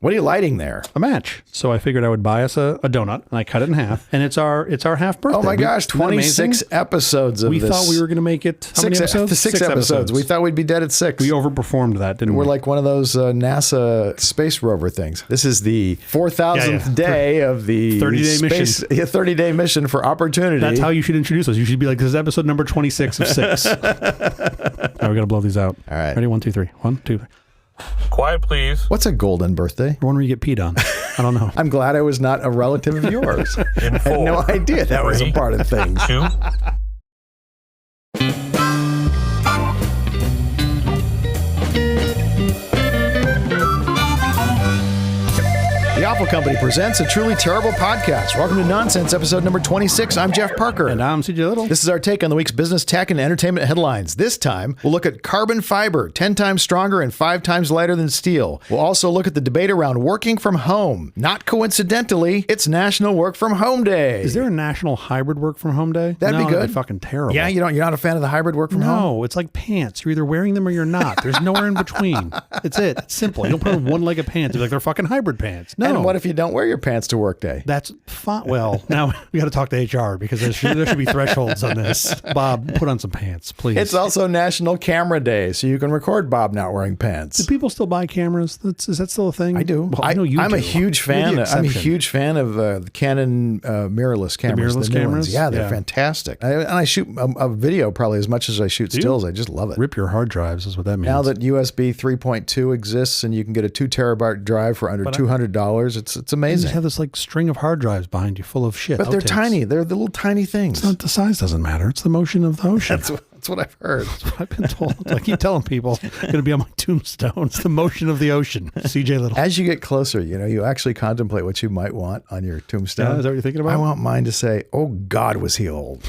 What are you lighting there? A match. So I figured I would buy us a donut, and I cut it in half, and it's our half birthday. Oh my gosh, 26 episodes of we this. We thought we were going to make it. How many episodes? Six episodes. We thought we'd be dead at 6. We overperformed that, didn't we? We're like one of those NASA space rover things. This is the 4,000th day of the 30-day mission. 30-day mission for opportunity. That's how you should introduce us. You should be like, this is episode number 26 of 6. All right, we got to blow these out. All right. Ready? 1, 2, 3. 1, 2, 3. Quiet, please. What's a golden birthday? One where you get peed on. I don't know. I'm glad I was not a relative of yours. I had no idea that was a part of things. 2. The Awful Company presents a truly terrible podcast. Welcome to Nonsense, episode number 26. I'm Jeff Parker. And I'm CJ Little. This is our take on the week's business, tech, and entertainment headlines. This time, we'll look at carbon fiber, 10 times stronger and 5 times lighter than steel. We'll also look at the debate around working from home. Not coincidentally, it's National Work From Home Day. Is there a national hybrid work from home day? That'd be good. That'd be fucking terrible. Yeah, you're not a fan of the hybrid work from home? No, it's like pants. You're either wearing them or you're not. There's nowhere in between. It's it. It's simple. You don't put on one leg of pants. You're like, they're fucking hybrid pants. No. And what if you don't wear your pants to work day? That's fine. Well, now we got to talk to HR because there should be thresholds on this. Bob, put on some pants, please. It's also National Camera Day, so you can record Bob not wearing pants. Do people still buy cameras? Is that still a thing? I do. Well, I know you I'm do. a huge fan. I'm a huge fan of the Canon mirrorless cameras. The mirrorless new cameras? ones. Yeah, they're fantastic. I shoot a video probably as much as I shoot stills. I just love it. Rip your hard drives is what that means. Now that USB 3.2 exists and you can get a 2 terabyte drive for under $200, it's amazing. You have this like string of hard drives behind you full of shit. But they're tiny. They're the little tiny things. It's not, the size doesn't matter. It's the motion of the ocean. That's what I've heard. That's what I've been told. I keep telling people it's going to be on my tombstone. It's the motion of the ocean. CJ Little. As you get closer, you actually contemplate what you might want on your tombstone. Yeah, is that what you're thinking about? I want mine to say, "Oh God, was he old?"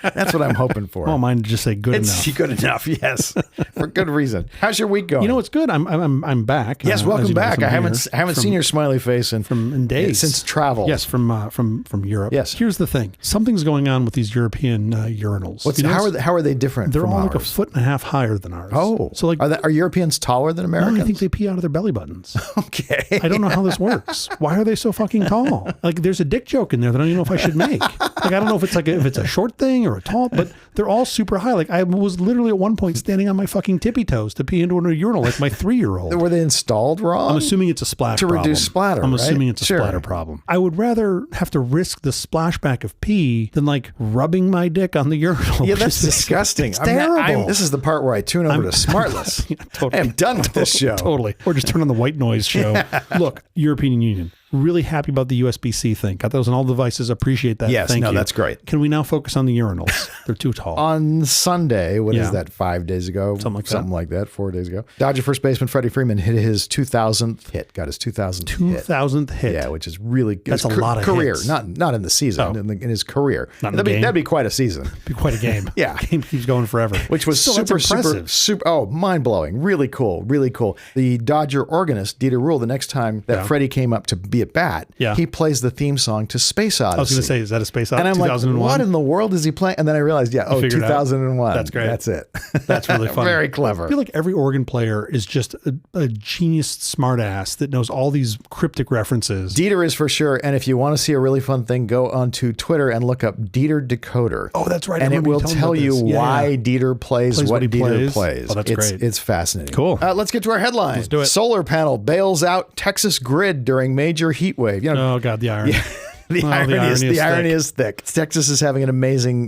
That's what I'm hoping for. I want mine to just say "good enough." Good enough, yes, for good reason. How's your week going? You know what's good? I'm back. Yes, welcome back. I haven't seen your smiley face in days since travel. Yes, from Europe. Yes. Here's the thing. Something's going on with these European urinals. How are they different? They're from all ours? like 1.5 feet higher than ours. Oh, so like are Europeans taller than Americans? No, I think they pee out of their belly buttons. Okay. I don't know how this works. Why are they so fucking tall? Like, there's a dick joke in there that I don't even know if I should make. Like, I don't know if it's a short thing or a tall, but they're all super high. Like, I was literally at one point standing on my fucking tippy toes to pee into a urinal like my 3-year-old. Were they installed wrong? I'm assuming it's a splash to problem. reduce splatter. I'm assuming right? it's a splatter problem. I would rather have to risk the splashback of pee than like rubbing my dick on the urinal. Yeah, that's disgusting. It's terrible. This is the part where I tune over to Smartless. Yeah, totally. I am done with this show. Totally. Or just turn on the white noise show. Look, European Union. Really happy about the USB-C thing. Got those on all devices. Appreciate that. Yes, Thank you. that's great. Can we now focus on the urinals? They're too tall. On Sunday, what is that, 5 days ago? Something like that. 4 days ago. Dodger first baseman Freddie Freeman hit his 2,000th hit. Got his 2,000th hit. 2,000th hit. Yeah, which is really good. That's a lot of career. hits. Not in the season, in his career. Not in the game. That'd be quite a season. Be quite a game. Yeah. Game keeps going forever. Which was super, mind-blowing. Really cool. Really cool. The Dodger organist, Dieter Rule, the next time that Freddie came up to be at bat, he plays the theme song to Space Odyssey. I was going to say, is that a Space Odyssey? And I'm 2001? like, what in the world is he playing? And then I realized, 2001. That's great. That's it. That's really funny. Very clever. I feel like every organ player is just a genius smartass that knows all these cryptic references. Dieter is for sure. And if you want to see a really fun thing, go onto Twitter and look up Dieter Decoder. Oh, that's right. And it will tell you why Dieter plays what Dieter plays. Oh, that's great. It's fascinating. Cool. Let's get to our headline. Let's do it. Solar panel bails out Texas grid during major heat wave. Oh, God, the irony. Yeah. The irony is thick. Texas is having an amazing,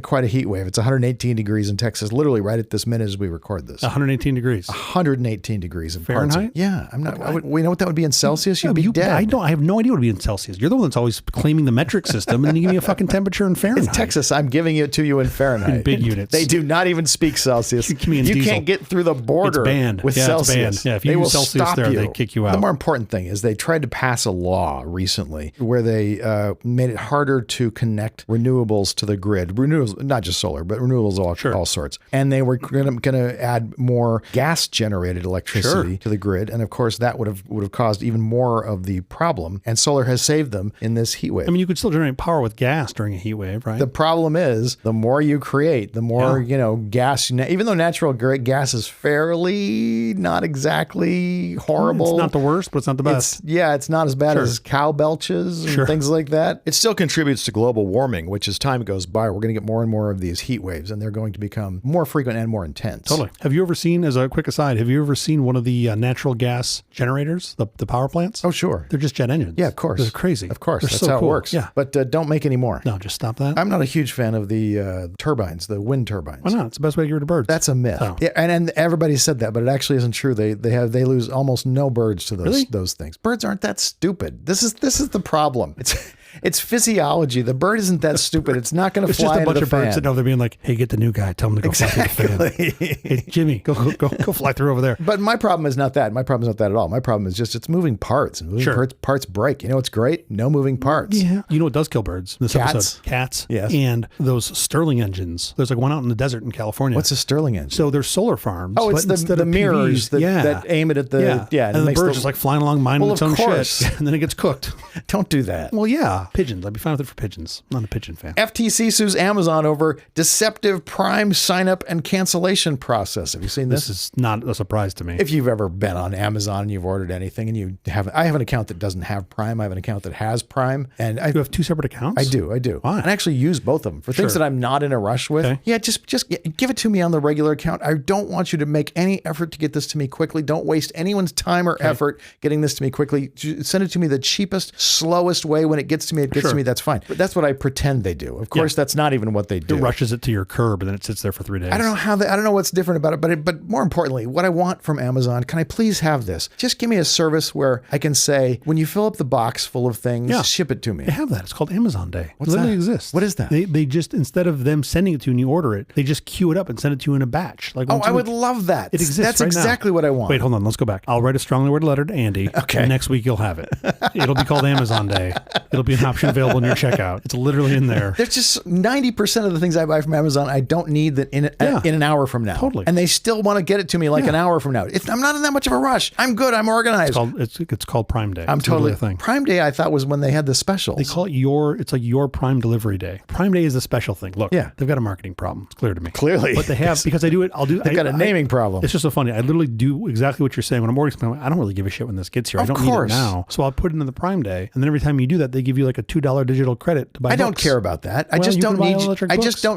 quite a heat wave. It's 118 degrees in Texas, literally right at this minute as we record this. 118 degrees. 118 degrees in Fahrenheit? Yeah, I'm not. We know what that would be in Celsius. You'd be dead. I have no idea what would be in Celsius. You're the one that's always claiming the metric system, and then you give me a fucking temperature in Fahrenheit. It's Texas. I'm giving it to you in Fahrenheit. In big units. They do not even speak Celsius. You can't get through the border. It's banned. With Celsius. It's banned. Yeah, if you use Celsius there, they kick you out. The more important thing is they tried to pass a law recently where they made it harder to connect renewables to the grid. Renewables, not just solar, but renewables all sorts. And they were going to add more gas-generated electricity to the grid. And of course, that would have caused even more of the problem. And solar has saved them in this heat wave. I mean, you could still generate power with gas during a heat wave, right? The problem is, the more you create, the more, gas, even though natural gas is fairly not exactly horrible. It's not the worst, but it's not the best. It's not as bad as cow belches and things like that. It still contributes to global warming, which as time goes by, we're going to get more and more of these heat waves, and they're going to become more frequent and more intense. Totally. Have you ever seen, as a quick aside, one of the natural gas generators, the power plants? Oh, sure. They're just jet engines. Yeah, of course. They're crazy. Of course. They're That's so how cool. it works. Yeah. But don't make any more. No, just stop that. I'm not a huge fan of the turbines, the wind turbines. Why not? It's the best way to get rid of birds. That's a myth. Oh. Yeah, and everybody said that, but it actually isn't true. They lose almost no birds to those things. Birds aren't that stupid. This is the problem. It's physiology. The bird isn't that stupid. It's not going to fly into the fan. It's just a bunch of birds sitting over there being like, "Hey, get the new guy. Tell him to go fly through the fan. Hey, Jimmy, go fly through over there." But my problem is not that. My problem is not that at all. My problem is just it's moving parts, and moving parts break. You know what's great? No moving parts. Yeah. You know what does kill birds? This episode? Cats. Yes. And those Stirling engines. There's like one out in the desert in California. What's a Stirling engine? So there's solar farms. Oh, it's the mirrors that aim it at the and the bird's just like flying along minding its own shit, and then it gets cooked. Don't do that. Well, yeah, pigeons. I'd be fine with it for pigeons. I'm not a pigeon fan. FTC sues Amazon over deceptive Prime sign-up and cancellation process. Have you seen this? This is not a surprise to me. If you've ever been on Amazon and you've ordered anything and I have an account that doesn't have Prime. I have an account that has Prime. And you have two separate accounts? I do. Why? And I actually use both of them for things that I'm not in a rush with. Okay. Yeah, just give it to me on the regular account. I don't want you to make any effort to get this to me quickly. Don't waste anyone's time or effort getting this to me quickly. Send it to me the cheapest, slowest way. When it gets to me, it gets to me. That's fine. But that's what I pretend they do. Of course, that's not even what they do. It rushes it to your curb and then it sits there for 3 days. I don't know I don't know what's different about it, but more importantly, what I want from Amazon, can I please have this? Just give me a service where I can say, when you fill up the box full of things, ship it to me. They have that. It's called Amazon Day. What's it that? literally exists. What is that? They just, instead of them sending it to you and you order it, they just queue it up and send it to you in a batch. Like I would love that. It exists. That's exactly what I want. Wait, hold on. Let's go back. I'll write a strongly worded letter to Andy. Okay. And next week you'll have it. It'll be called Amazon Day. It'll be an option available in your checkout. It's literally in there. There's just 90% of the things I buy from Amazon, I don't need that in an hour from now. Totally. And they still want to get it to me like an hour from now. I'm not in that much of a rush. I'm good. I'm organized. It's called Prime Day. I'm totally a thing. Prime Day, I thought, was when they had the specials. They call it it's like your Prime delivery day. Prime Day is the special thing. Look, they've got a marketing problem. It's clear to me. Clearly. But they have, because I do it, they've got a naming problem. It's just so funny. I literally do exactly what you're saying. When I'm ordering something, I don't really give a shit when this gets here. I don't need it now. So I'll put it in the Prime Day. And then every time you do that, they give you like a $2 digital credit to buy books. I don't care about that. I just don't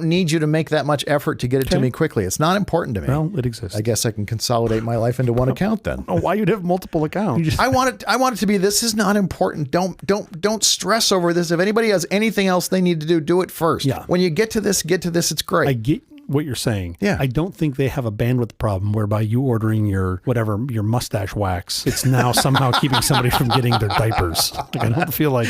need you to make that much effort to get it to me quickly. It's not important to me. Well, it exists. I guess I can consolidate my life into one account then. Oh, why you'd have multiple accounts? I want it to be, this is not important. Don't stress over this. If anybody has anything else they need to do it first. Yeah. When you get to this, it's great. I get what you're saying. Yeah. I don't think they have a bandwidth problem whereby you ordering your mustache wax, it's now somehow keeping somebody from getting their diapers. Like, I don't feel like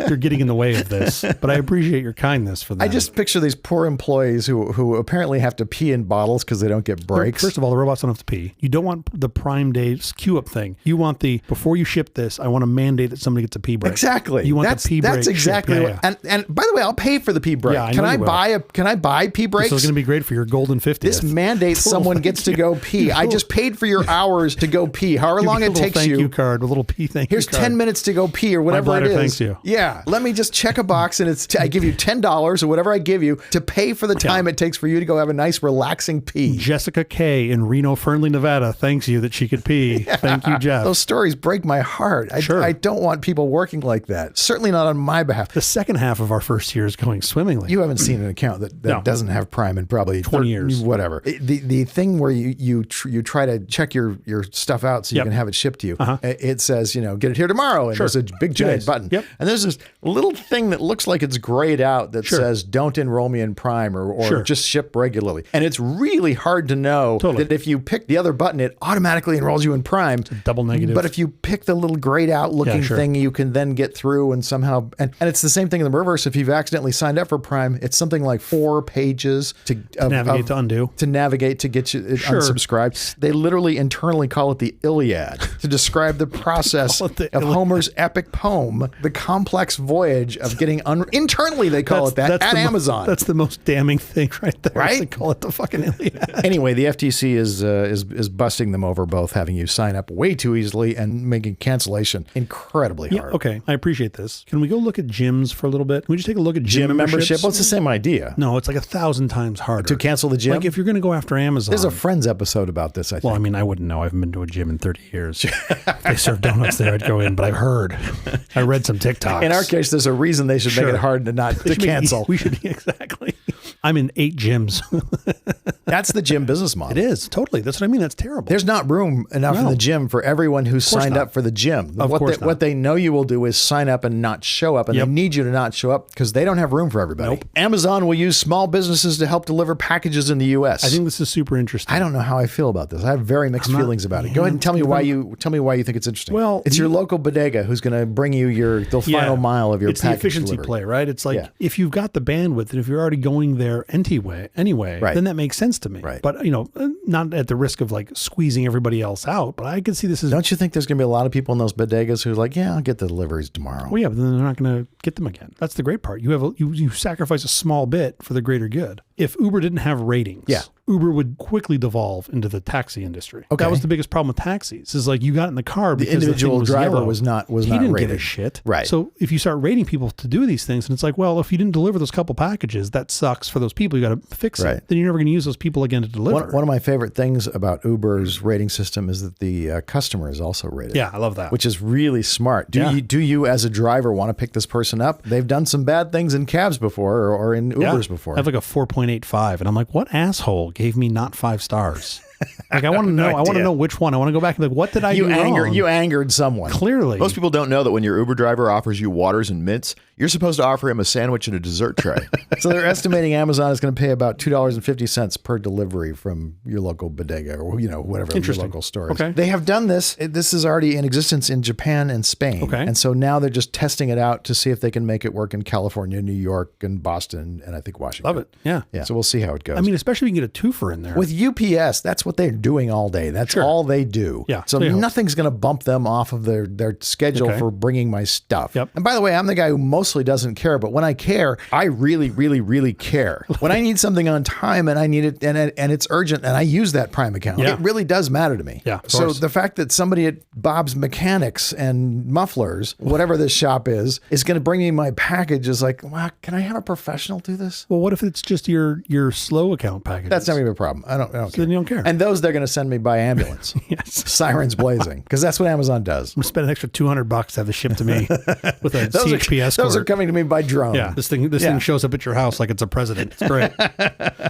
you're getting in the way of this, but I appreciate your kindness for that. I just picture these poor employees who apparently have to pee in bottles because they don't get breaks. First of all, the robots don't have to pee. You don't want the Prime Days queue up thing. You want before you ship this, I want to mandate that somebody gets a pee break. Exactly. You want the pee break. That's exactly what. And by the way, I'll pay for the pee break. Yeah, Can I buy pee breaks? This is going to be great for your golden 50th. This mandates someone gets to go pee. I just paid for your hours to go pee. However long it takes you. Thank you card, a little pee thank you Here's card. 10 minutes to go pee or whatever it is. Thanks you. Yeah. Let me just check a box and I give you $10 or whatever I give you to pay for the time it takes for you to go have a nice relaxing pee. Jessica K in Reno, Fernley, Nevada thanks you that she could pee. Yeah. Thank you, Jeff. Those stories break my heart. I don't want people working like that. Certainly not on my behalf. The second half of our first year is going swimmingly. You haven't seen an account that doesn't have Prime in probably 20 years. Whatever. The thing where you try to check your stuff out so you can have it shipped to you. It says, get it here tomorrow. And there's a big giant button. Yep. And there's this little thing that looks like it's grayed out that says, don't enroll me in Prime or just ship regularly. And it's really hard to know that if you pick the other button, it automatically enrolls you in Prime. It's a double negative. But if you pick the little grayed out looking thing, you can then get through and somehow, and it's the same thing in the reverse. If you've accidentally signed up for Prime, it's something like 4 pages navigate to undo. To navigate to get you unsubscribed. They literally internally call it the Iliad to describe the process of Homer's epic poem, the complex voyage of getting internally they call it that at Amazon. That's the most damning thing right there. Right? They call it the fucking Iliad. Anyway, the FTC is busting them over both having you sign up way too easily and making cancellation incredibly hard. Okay, I appreciate this. Can we go look at gyms for a little bit? Can we just take a look at gym membership? Well, it's the same idea. No, it's like 1,000 times harder. To cancel the gym? Like if you're going to go after Amazon. There's a Friends episode about this, I think. Well, I mean, I wouldn't know. I haven't been to a gym in 30 years. If they serve donuts there, I'd go in, but I've heard. I read some TikToks. In our case, there's a reason they should make it hard to cancel. We should be, exactly. I'm in 8 gyms. That's the gym business model. It is, totally. That's what I mean. That's terrible. There's not room enough in the gym for everyone who's signed up for the gym. What they know you will do is sign up and not show up, and they need you to not show up because they don't have room for everybody. Nope. Amazon will use small businesses to help deliver packages in the U.S. I think this is super interesting. I don't know how I feel about this. I have very mixed feelings about it. Go ahead and tell me why you think it's interesting. Well, it's your local bodega who's going to bring you the final mile of your package. It's the efficiency play, right? It's like if you've got the bandwidth and if you're already going there anyway, then that makes sense to me. Right. But not at the risk of like squeezing everybody else out. But I can see this as. Don't you think there's going to be a lot of people in those bodegas who are like, yeah, I'll get the deliveries tomorrow? Well, yeah, but then they're not going to get them again. That's the great part. You sacrifice a small bit for the greater good. If Uber didn't have ratings, Uber would quickly devolve into the taxi industry. Okay. That was the biggest problem with taxis. Is like you got in the car because the individual driver was not he didn't rated. give a shit. Right. So if you start rating people to do these things, and it's like, well, if you didn't deliver those couple packages, that sucks for those people. You got to fix it. Then you're never going to use those people again to deliver. One of my favorite things about Uber's rating system is that the customer is also rated. Yeah, I love that. Which is really smart. Do you as a driver want to pick this person up? They've done some bad things in cabs before or in Ubers before. I have like a 4.85, and I'm like, what asshole gave me not 5 stars? Like I want to know. I want to know which one. I want to go back and be like, what did I do wrong? You angered someone. Clearly. Most people don't know that when your Uber driver offers you waters and mints, you're supposed to offer him a sandwich and a dessert tray. So they're estimating Amazon is going to pay about $2.50 per delivery from your local bodega or whatever your local store is. Okay. They have done this. This is already in existence in Japan and Spain. Okay. And so now they're just testing it out to see if they can make it work in California, New York, and Boston, and I think Washington. Love it. Yeah. So we'll see how it goes. I mean, especially if you can get a twofer in there. With UPS, that's what they're doing all day. That's all they do. Yeah. So nothing's going to bump them off of their schedule for bringing my stuff. Yep. And by the way, I'm the guy who mostly doesn't care, but when I care, I really, really, really care. When I need something on time and I need it and it's urgent and I use that Prime account, it really does matter to me. Yeah. So the fact that somebody at Bob's Mechanics and Mufflers, whatever this shop is going to bring me my package is like, wow, can I have a professional do this? Well, what if it's just your slow account package? That's not even a problem. I don't care. Then you don't care. And those they're going to send me by ambulance. Yes. Sirens blazing. Because that's what Amazon does. I'm going to spend an extra $200 to have it shipped to me with a CHP escort. Those are coming to me by drone. Yeah. This thing shows up at your house like it's a president. It's great.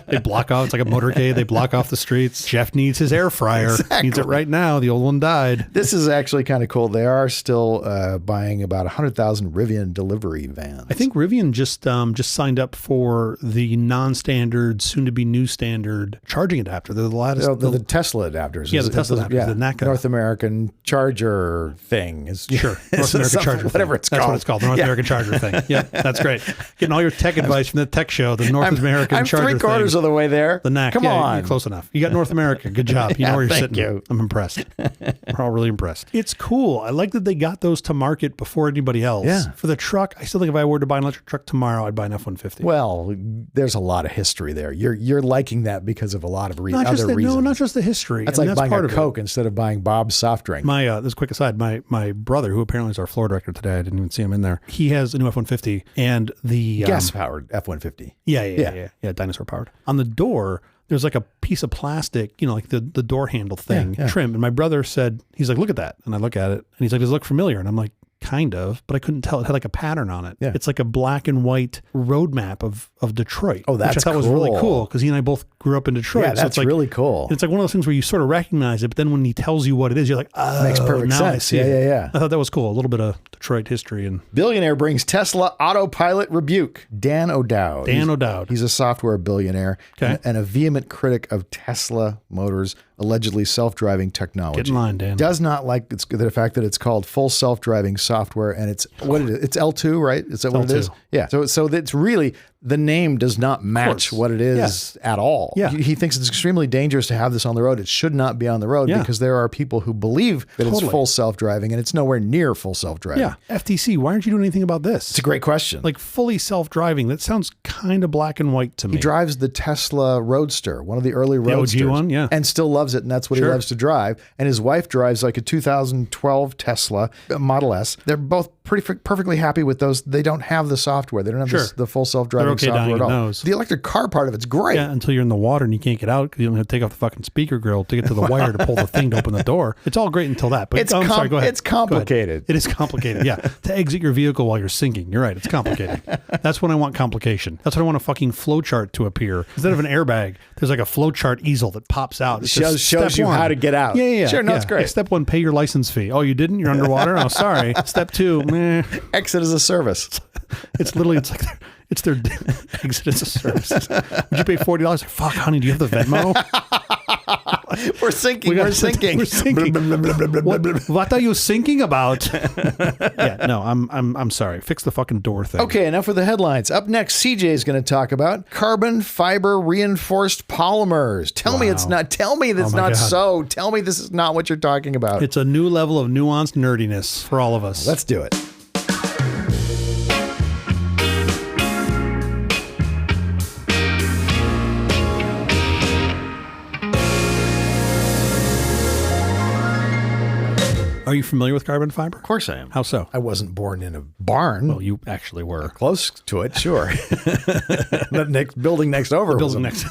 They block off. It's like a motorcade. They block off the streets. Jeff needs his air fryer. Exactly. Needs it right now. The old one died. This is actually kind of cool. They are still buying about 100,000 Rivian delivery vans. I think Rivian just signed up for the non-standard, soon-to-be new standard charging adapter. They're the latest. The Tesla adapters. Yeah, the Tesla adapters. The NACA. North American Charger thing. Sure. North American Charger whatever thing. it's called. That's what it's called. The North American Charger thing. Yeah, that's great. Getting all your tech advice from the tech show, the North American Charger I'm 3/4 of the way there. The NAC. Come on. You're close enough. You got North America. Good job. You know where you're thank sitting. you. I'm impressed. We're all really impressed. It's cool. I like that they got those to market before anybody else. Yeah. For the truck, I still think if I were to buy an electric truck tomorrow, I'd buy an F-150. Well, there's a lot of history there. You're liking that because of a lot of other reasons. No, not just the history. That's like buying a Coke instead of buying Bob's soft drink. This is a quick aside. My brother, who apparently is our floor director today, I didn't even see him in there. He has a new F-150 and the gas-powered F-150. Yeah, dinosaur powered. On the door, there's like a piece of plastic, like the door handle thing, trim. And my brother said, he's like, look at that. And I look at it and he's like, does it look familiar? And I'm like, kind of, but I couldn't tell. It had like a pattern on it. Yeah. It's like a black and white roadmap of Detroit. Oh, that's which I thought was really cool because he and I both grew up in Detroit. Yeah, that's really cool. It's like one of those things where you sort of recognize it, but then when he tells you what it is, you're like, oh, makes perfect sense. I see it. Yeah. I thought that was cool. A little bit of Detroit history. And billionaire brings Tesla autopilot rebuke. Dan O'Dowd. He's a software billionaire and a vehement critic of Tesla Motors' allegedly self-driving technology. Get in line, Dan. Does not like the fact that it's called full self-driving software and it's what it is. It's L2, right? Is that what it is? Yeah. So it's really the name does not match what it is at all. Yeah. He thinks it's extremely dangerous to have this on the road. It should not be on the road because there are people who believe that it's full self-driving, and it's nowhere near full self-driving. Yeah. FTC, why aren't you doing anything about this? It's a great question. Like fully self-driving, that sounds kind of black and white to me. He drives the Tesla Roadster, one of the early Roadsters. The OG one, yeah. And still loves it, and that's what he loves to drive. And his wife drives like a 2012 Tesla Model S. They're both perfectly happy with those. They don't have the software. They don't have the full self-driving software at all. Those. The electric car part of it's great. Yeah, until you're in the water and you can't get out because you don't have to take off the fucking speaker grill to get to the wire to pull the thing to open the door. It's all great until that. But I'm sorry, go ahead. It's complicated. It is complicated, yeah. To exit your vehicle while you're sinking. You're right. It's complicated. That's when I want complication. That's when I want a fucking flow chart to appear. Instead of an airbag, there's like a flow chart easel that pops out. It shows you how to get out. Yeah. Sure, no, it's great. Like step 1, pay your license fee. Oh, you didn't? You're underwater? Oh, sorry. Step 2, meh. Exit as a service. It's literally, it's their exit as a service. Would you pay $40? Fuck, honey, do you have the Venmo? We're sinking. We're sinking. What are you thinking about? Yeah, no, I'm sorry. Fix the fucking door thing. Okay, enough for the headlines. Up next, CJ is going to talk about carbon fiber reinforced polymers. Tell me it's not. Tell me that's not so. Tell me this is not what you're talking about. It's a new level of nuanced nerdiness for all of us. Let's do it. Are you familiar with carbon fiber? Of course I am. How so? I wasn't born in a barn. Well, you actually were. Close to it, sure. The building next over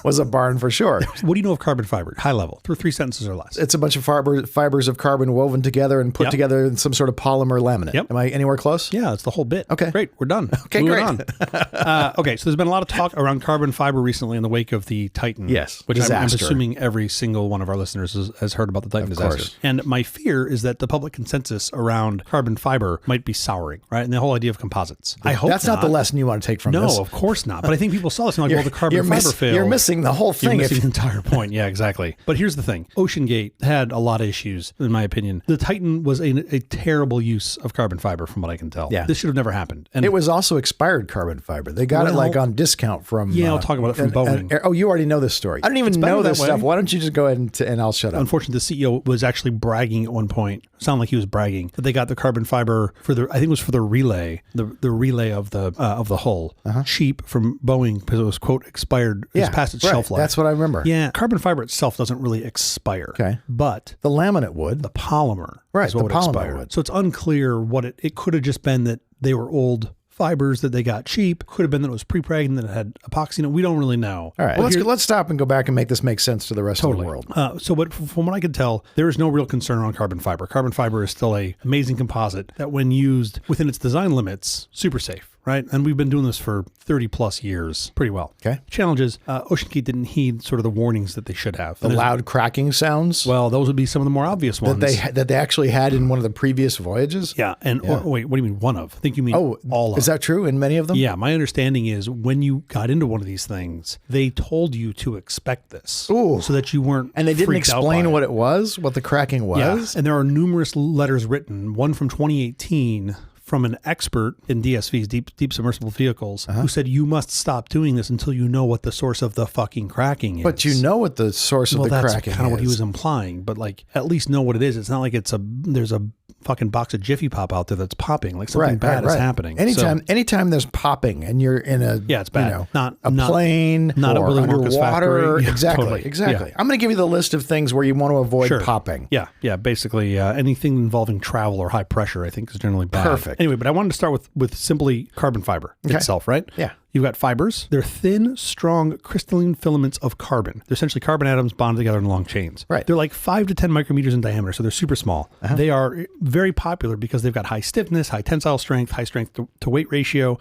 was a barn for sure. What do you know of carbon fiber? High level, through 3 sentences or less. It's a bunch of fibers of carbon woven together and put together in some sort of polymer laminate. Yep. Am I anywhere close? Yeah, that's the whole bit. Okay. Great. We're done. Okay, Moving great. on. Okay, so there's been a lot of talk around carbon fiber recently in the wake of the Titan. Yes. Which I'm disaster. assuming every single one of our listeners has heard about the Titan disaster. Course. And my fear is that the public consensus around carbon fiber might be souring, right? And the whole idea of composites. I hope that's not the lesson you want to take from this. No, of course not. But I think people saw this and like, well, the carbon fiber failed. You're missing the whole thing. You're missing the entire point. Yeah, exactly. But here's the thing. OceanGate had a lot of issues, in my opinion. The Titan was a terrible use of carbon fiber, from what I can tell. Yeah. This should have never happened. And it was also expired carbon fiber. They got it like on discount from... Yeah, I'll talk about it from Boeing. Oh, you already know this story. I don't even know this stuff. Why don't you just go ahead and I'll shut up. Unfortunately, the CEO was actually bragging at one point. It sounded like he was bragging that they got the carbon fiber for I think it was for the relay, the relay of the hull, cheap from Boeing because it was, quote, expired. It was past its shelf life. That's what I remember. Yeah. Carbon fiber itself doesn't really expire. Okay. But the laminate would. The polymer is what would polymer expire. would. So it's unclear what it could have just been that they were old fibers that they got cheap. Could have been that it was pre-preg and that it had epoxy. We don't really know. All right. Well, let's stop and go back and make this make sense to the rest of the world. But from what I can tell, there is no real concern around carbon fiber. Carbon fiber is still an amazing composite that when used within its design limits, super safe. Right. And we've been doing this for 30 plus years pretty well. Okay. Challenge is OceanGate didn't heed sort of the warnings that they should have. The loud cracking sounds? Well, those would be some of the more obvious ones. That they actually had in one of the previous voyages? Yeah. And wait, what do you mean one of? I think you mean all of. Is that true in many of them? Yeah. My understanding is when you got into one of these things, they told you to expect this. Ooh. So that you weren't And they didn't explain what it was, what the cracking was? Yeah. And there are numerous letters written, one from 2018 from an expert in DSVs, deep submersible vehicles, who said you must stop doing this until you know what the source of the fucking cracking is. But you know what the source of the cracking is. That's kind of what he was implying. But like, at least know what it is. It's not like there's a fucking box of Jiffy Pop out there that's popping. Like something bad is happening. Anytime there's popping and you're in a it's bad. You know, not a plane, not or a Willy Wonka's underwater. factory. Exactly. Yeah. I'm going to give you the list of things where you want to avoid popping. Yeah. Basically, anything involving travel or high pressure, I think, is generally bad. Perfect. Anyway, but I wanted to start with simply carbon fiber itself, right? Yeah. You've got fibers. They're thin, strong, crystalline filaments of carbon. They're essentially carbon atoms bonded together in long chains. Right. They're like 5 to 10 micrometers in diameter, so they're super small. They are very popular because they've got high stiffness, high tensile strength, high strength to weight ratio,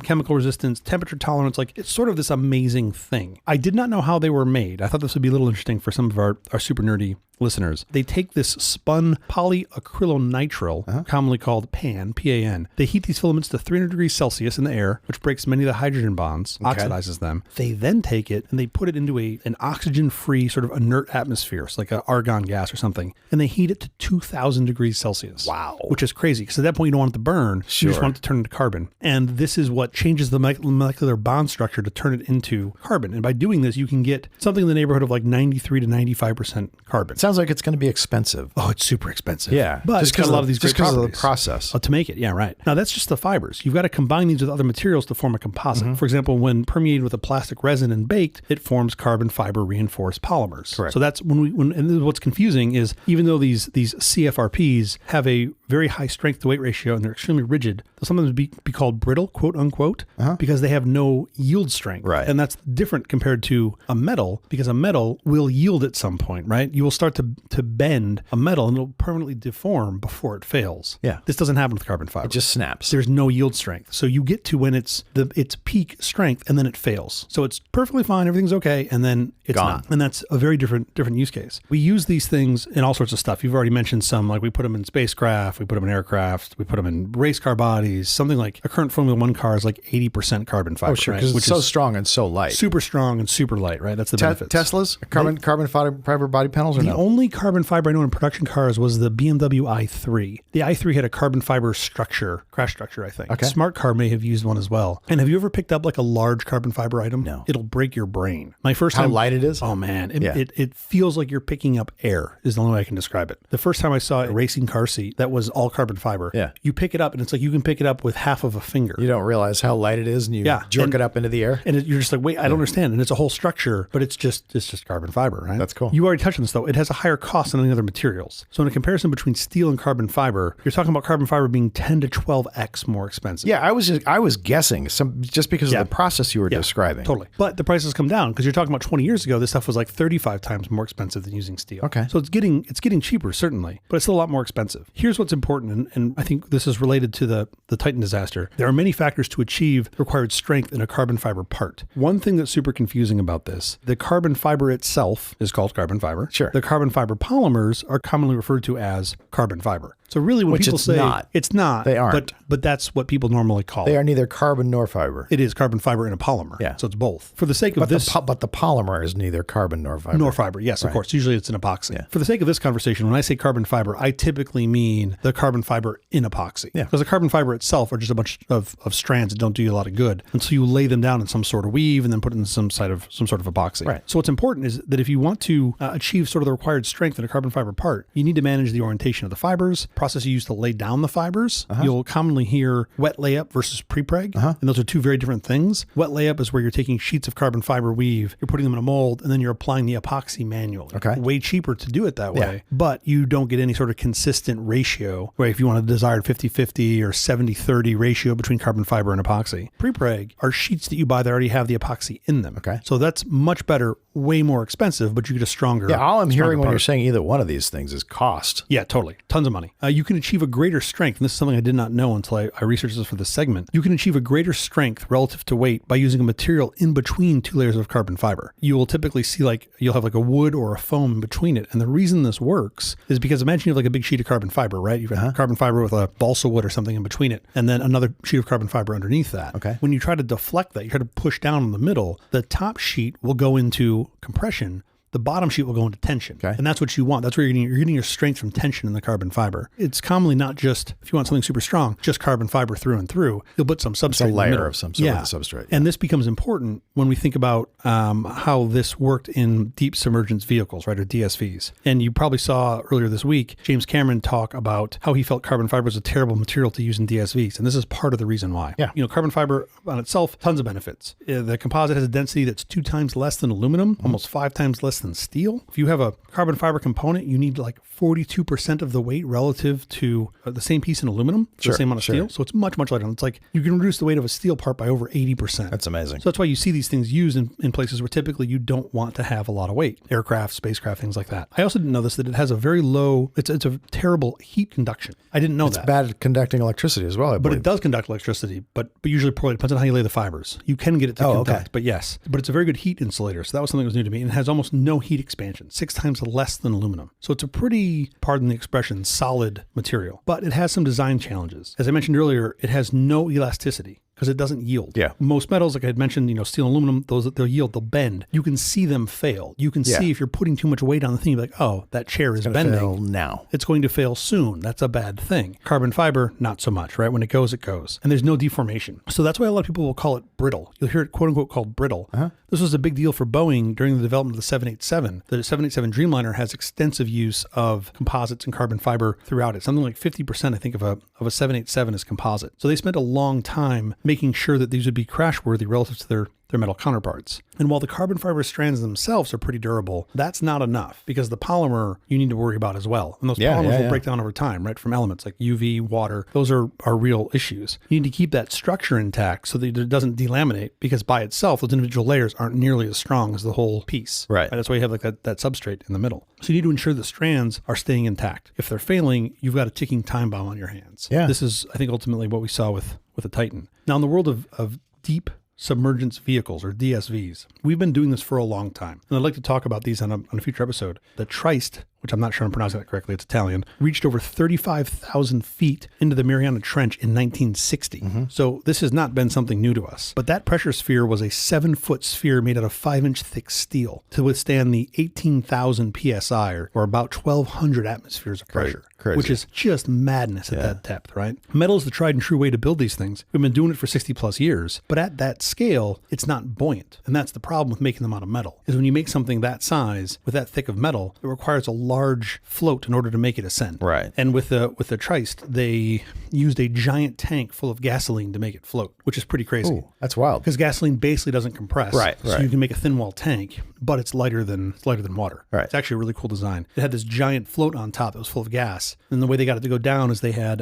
chemical resistance, temperature tolerance. Like, it's sort of this amazing thing. I did not know how they were made. I thought this would be a little interesting for some of our super nerdy listeners, they take this spun polyacrylonitrile, commonly called PAN, P-A-N. They heat these filaments to 300 degrees Celsius in the air, which breaks many of the hydrogen bonds, oxidizes them. They then take it and they put it into an oxygen-free sort of inert atmosphere, so like an argon gas or something, and they heat it to 2,000 degrees Celsius. Wow. Which is crazy, because at that point you don't want it to burn. You just want it to turn into carbon. And this is what changes the molecular bond structure to turn it into carbon. And by doing this, you can get something in the neighborhood of like 93 to 95% carbon. Sounds like it's going to be expensive. Oh, it's super expensive. Yeah. But just it's got a lot of these great because of the properties. process. To make it. Yeah, right. Now, that's just the fibers. You've got to combine these with other materials to form a composite. For example, when permeated with a plastic resin and baked, it forms carbon fiber reinforced polymers. Correct. So that's and what's confusing is even though these CFRPs have a very high strength to weight ratio and they're extremely rigid, they'll sometimes be called brittle, quote unquote, because they have no yield strength. Right. And that's different compared to a metal, because a metal will yield at some point, right? You will start to bend a metal and it'll permanently deform before it fails. Yeah. This doesn't happen with carbon fiber. It just snaps. There's no yield strength. So you get to when it's peak strength and then it fails. So it's perfectly fine, everything's okay, and then it's Gone. not. And that's a very different use case. We use these things in all sorts of stuff. You've already mentioned some, like we put them in spacecraft, we put them in aircraft, we put them in race car bodies. Something like a current Formula One car is like 80% carbon fiber. Oh, sure, right? because Which it's so is strong and so light. super strong and super light, right? That's the benefit. Teslas, carbon fiber body panels, or The no? only carbon fiber I know in production cars was the BMW i3. The i3 had a carbon fiber crash structure, I think. Okay. Smart Car may have used one as well. And have you ever picked up like a large carbon fiber item? No. It'll break your brain. My first How time. light it is? Oh man, Yeah. it feels like you're picking up air is the only way I can describe it. The first time I saw a racing car seat that was all carbon fiber, Yeah. you pick it up and it's like you can pick it up with half of a finger. You don't realize how light it is, and you jerk it up into the air. And you're just like, wait, I don't understand. And it's a whole structure, but it's just carbon fiber, right? That's cool. You already touched on this though. It has a higher cost than any other materials. So in a comparison between steel and carbon fiber, you're talking about carbon fiber being 10 to 12x more expensive. Yeah, I was guessing just because of the process you were describing. Totally. But the prices come down because you're talking about 20 years ago, this stuff was like 35 times more expensive than using steel. Okay. So it's getting cheaper, certainly, but it's still a lot more expensive. Here's what's important, and I think this is related to the Titan disaster. There are many factors to achieve the required strength in a carbon fiber part. One thing that's super confusing about this, the carbon fiber itself is called carbon fiber. Sure. The carbon fiber polymers are commonly referred to as carbon fiber. So really when people say it's not, They aren't. But that's what people normally call They it. are neither carbon nor fiber. It is carbon fiber in a polymer. Yeah. So it's both. For the sake of But this... but the polymer is neither carbon nor fiber. Nor fiber, yes, of course. Usually it's an epoxy. Yeah. For the sake of this conversation, when I say carbon fiber, I typically mean the carbon fiber in epoxy. Yeah. Because the carbon fiber itself are just a bunch of strands that don't do you a lot of good. And so you lay them down in some sort of weave and then put it in some sort of epoxy. Right. So what's important is that if you want to achieve sort of the required strength in a carbon fiber part, you need to manage the orientation of the fibers, process you use to lay down the fibers. You'll commonly hear wet layup versus pre-preg. And those are two very different things. Wet layup is where you're taking sheets of carbon fiber weave, you're putting them in a mold, and then you're applying the epoxy manually. Okay. Way cheaper to do it that way, but you don't get any sort of consistent ratio, where if you want a desired 50-50 or 70-30 ratio between carbon fiber and epoxy. Pre-preg are sheets that you buy that already have the epoxy in them. Okay. So that's much better, way more expensive, but you get a stronger. Yeah, all I'm hearing when part. you're saying either one of these things is cost. Yeah, totally. Tons of money. You can achieve a greater strength, and this is something I did not know until I researched this for this segment. You can achieve a greater strength relative to weight by using a material in between two layers of carbon fiber. You will typically see you'll have like a wood or a foam in between it. And the reason this works is because imagine you have like a big sheet of carbon fiber, right? You've got carbon fiber with a balsa wood or something in between it, and then another sheet of carbon fiber underneath that. Okay. When you try to deflect that, you try to push down in the middle, the top sheet will go into compression. The bottom sheet will go into tension. Okay. And that's what you want. That's where you're getting your strength from tension in the carbon fiber. It's commonly not just, if you want something super strong, just carbon fiber through and through. You'll put some substrate It's a in the layer middle. of some sort of the substrate. And this becomes important when we think about how this worked in deep-submergence vehicles, right, or DSVs. And you probably saw earlier this week, James Cameron talk about how he felt carbon fiber was a terrible material to use in DSVs. And this is part of the reason why. Yeah. Carbon fiber on itself, tons of benefits. The composite has a density that's 2 times less than aluminum, almost 5 times less than steel. If you have a carbon fiber component, you need like 42% of the weight relative to the same piece in aluminum, the same amount of steel. So it's much, much lighter. It's like you can reduce the weight of a steel part by over 80%. That's amazing. So that's why you see these things used in places where typically you don't want to have a lot of weight. Aircraft, spacecraft, things like that. I also didn't know this, that it has a very low, it's a terrible heat conduction. I didn't know that. It's bad at conducting electricity as well, I But believe. it does conduct electricity, but usually poorly. It depends on how you lay the fibers. You can get it to conduct, but yes. But it's a very good heat insulator. So that was something that was new to me. And it has almost no no heat expansion, 6 times less than aluminum. So it's a pretty, pardon the expression, solid material. But it has some design challenges. As I mentioned earlier, it has no elasticity because it doesn't yield. Yeah. Most metals, like I had mentioned, steel and aluminum, they'll yield, they'll bend. You can see them fail. You can see if you're putting too much weight on the thing, you're like, oh, that chair is bending. Fail now. It's going to fail soon. That's a bad thing. Carbon fiber, not so much, right? When it goes, it goes. And there's no deformation. So that's why a lot of people will call it brittle. You'll hear it quote unquote called brittle. This was a big deal for Boeing during the development of the 787. The 787 Dreamliner has extensive use of composites and carbon fiber throughout it. Something like 50%, I think, of a 787 is composite. So they spent a long time making sure that these would be crash worthy relative to their metal counterparts. And while the carbon fiber strands themselves are pretty durable, that's not enough because the polymer you need to worry about as well. And those polymers will break down over time, right? From elements like UV, water. Those are real issues. You need to keep that structure intact so that it doesn't delaminate because by itself, those individual layers aren't nearly as strong as the whole piece. Right. That's why you have like that substrate in the middle. So you need to ensure the strands are staying intact. If they're failing, you've got a ticking time bomb on your hands. Yeah. This is, I think, ultimately what we saw with the Titan. Now, in the world of deep-submergence vehicles, or DSVs, we've been doing this for a long time. And I'd like to talk about these on a future episode. The Trist, which I'm not sure I'm pronouncing that correctly, it's Italian, reached over 35,000 feet into the Mariana Trench in 1960. So this has not been something new to us. But that pressure sphere was a 7-foot sphere made out of 5-inch thick steel to withstand the 18,000 PSI, or about 1,200 atmospheres of pressure. Crazy. Which is just madness at that depth, right? Metal is the tried and true way to build these things. We've been doing it for 60 plus years, but at that scale, it's not buoyant. And that's the problem with making them out of metal, is when you make something that size with that thick of metal, it requires a large float in order to make it ascend. Right. And with the Trist, they used a giant tank full of gasoline to make it float, which is pretty crazy. Ooh, that's wild. Because gasoline basically doesn't compress. Right. So you can make a thin wall tank, but it's lighter than water. Right. It's actually a really cool design. It had this giant float on top that was full of gas. And the way they got it to go down is they had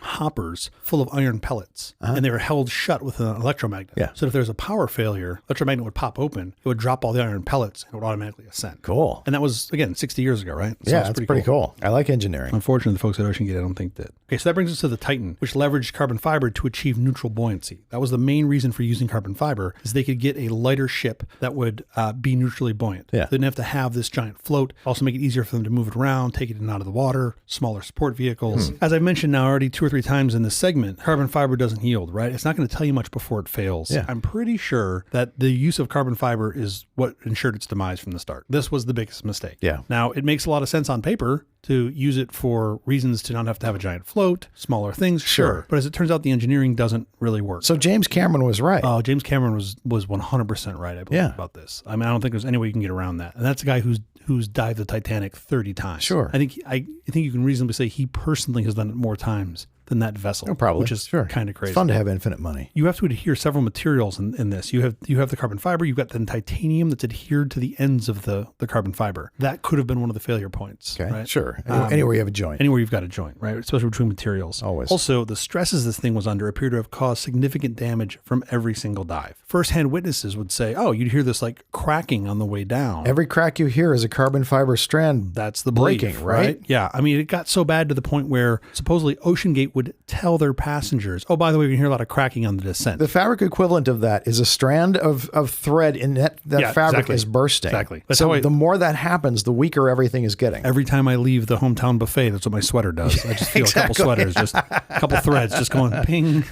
hoppers full of iron pellets, and they were held shut with an electromagnet. Yeah. So if there's a power failure, electromagnet would pop open, it would drop all the iron pellets, and it would automatically ascend. Cool. And that was, again, 60 years ago, right? So Yeah, it's that's pretty cool. I like engineering. Unfortunately, the folks at OceanGate, I don't think did. Okay, so that brings us to the Titan, which leveraged carbon fiber to achieve neutral buoyancy. That was the main reason for using carbon fiber, is they could get a lighter ship that would be neutrally buoyant. Yeah. They didn't have to have this giant float. Also make it easier for them to move it around, take it in and out of the water, smaller support vehicles. As I've mentioned now already 2 or 3 times in this segment, carbon fiber doesn't yield, right? It's not going to tell you much before it fails. Yeah. I'm pretty sure that the use of carbon fiber is what ensured its demise from the start. This was the biggest mistake. Yeah. Now, it makes a lot of sense on paper to use it for reasons to not have to have a giant float, smaller things, sure. But as it turns out, the engineering doesn't really work. So James Cameron was right. Oh, James Cameron was 100% right, I believe, about this. I mean, I don't think there's any way you can get around that. And that's a guy who's dived the Titanic 30 times. Sure. I think you can reasonably say he personally has done it more times than that vessel. Oh, probably. Which is kind of crazy. It's fun to have infinite money. You have to adhere several materials in this. You have the carbon fiber, you've got the titanium that's adhered to the ends of the carbon fiber. That could have been one of the failure points. Okay. Right? Sure. Anywhere you have a joint. Anywhere you've got a joint, right? Especially between materials. Always. Also, the stresses this thing was under appear to have caused significant damage from every single dive. First-hand witnesses would say, oh, you'd hear this like cracking on the way down. Every crack you hear is a carbon fiber strand. That's the belief, breaking, right? Yeah. I mean, it got so bad to the point where supposedly OceanGate would tell their passengers, oh, by the way, we can hear a lot of cracking on the descent. The fabric equivalent of that is a strand of thread in that fabric is bursting. Exactly. That's So how the more that happens, the weaker everything is getting. Every time I leave the hometown buffet, that's what my sweater does. I just feel a couple sweaters, just a couple threads just going ping,